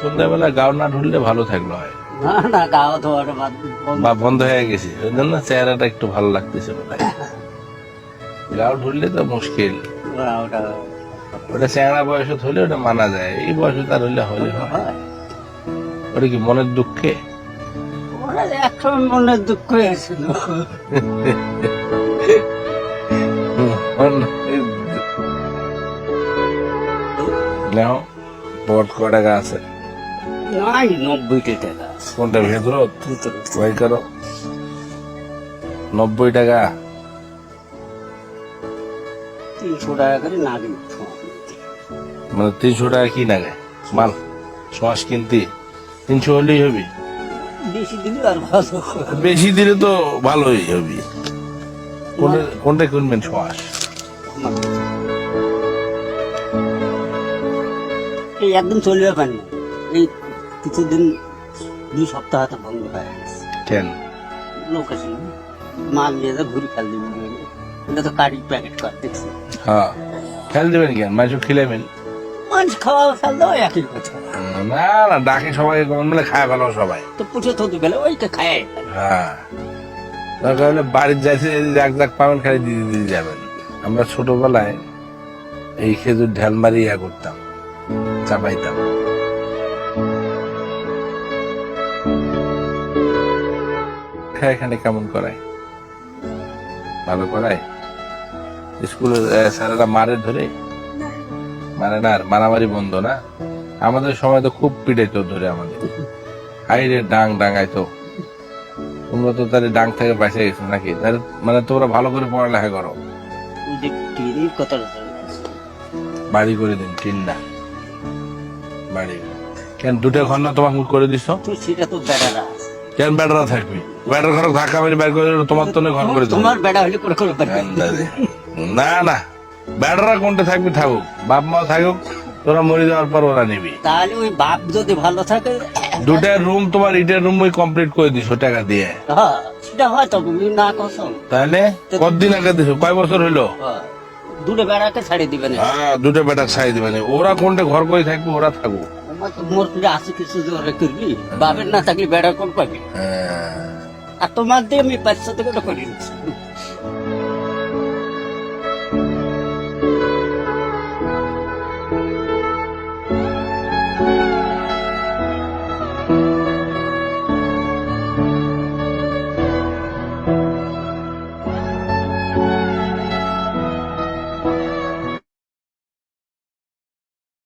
সন্ধ্যাবেলা গাও না ঢুললে ভালো থাকলো হয় না না গাও ধোয়াটা বা বন্ধ হয়ে গেছে ওই জন্য চেহারাটা একটু ভালো লাগতেছে বোধ হয় গাও ঢুললে তো মুশকিল ওটা ওটা চেংড়া বয়সে হলে ওটা মানা যায় এই বয়সে তার হলে হলে হয় ওটা কি মনের দুঃখে ওরা এখন মনের দুঃখ হয়েছিল নাও বট ক টাকা আছে নাই 90 টাকা কোনটা ভেতর ওই করো 90 টাকা 300 টাকা করে না দিন মানে 300 টাকা কি লাগে মাল শ্বাস কিনতে 300 হলেই হবে বেশি দিলে আর ভালো বেশি দিলে তো ভালোই হবে কোনটা কিনবেন শ্বাস এই একদম চলবে পারেন না এই কিছুদিন 2 সপ্তাহ তো বন্ধ হয়ে গেছে কেন লোক আছে মাল নিয়ে যা ঘুরে খেল দিবেন এটা তো কারি প্যাকেট কর দেখছি হ্যাঁ খেল দেবেন কেন মাংস খিলাবেন মাছ খাওয়া ফেল দাও একই কথা না না ডাকে সবাই মানে খায় ভালো সবাই তো পুষে তো দিবে ওইটা খায় হ্যাঁ দরকার হলে বাড়ির যাইতে যাক যাক পাবেন খালি দিদি দিদি যাবেন আমরা ছোটবেলায় এই খেজুর ঢেল মারি ইয়া করতাম চাপাইতাম এখানে কেমন করায় ভালো করায় স্কুলে স্যারেরা মারে ধরে মানে না আর মারামারি বন্ধ না আমাদের সময় তো খুব পিটাইতো ধরে আমাদের হাইরে ডাং ডাঙাইতো তোমরা তো তাহলে ডাং থেকে বেঁচে গেছো নাকি তাহলে মানে তোমরা ভালো করে পড়ালেখা করো ওই যে টিনের কথা বাড়ি করে দিন টিন না বাড়ি কেন দুটো ঘর না তোমাকে করে দিছ তো সেটা তো বেড়ারা কেন বেড়ারা থাকবে বেড়ার ঘর ধাক্কা মেরে বের করে দিলো, তোমার তো ঘর করে দেবো তোমার বেড়া হলে করে করে পারবে না না বেড়ারা কোনটা থাকবে থাকুক বাপ মা থাকুক তোরা মরে যাওয়ার পর ওরা নিবি তাহলে ওই বাপ যদি ভালো থাকে দুটা রুম তোমার ইটের রুম ওই কমপ্লিট করে দিছো টাকা দিয়ে হ্যাঁ সেটা হয় তো তুমি না কসম তাহলে কতদিন আগে দিছো কয় বছর হইলো দুটো বেড়াকে ছাড়ি দিবেন হ্যাঁ দুটো বেটা ছাই দিবে না ওরা কোনটা ঘর করে থাকবে ওরা থাকুক মোর তুই আছে কিছু জোরে করবি বাপের না থাকলে বেড়া কোন পাবি হ্যাঁ আর তোমার দিয়ে আমি 500 টাকা করে নিচ্ছি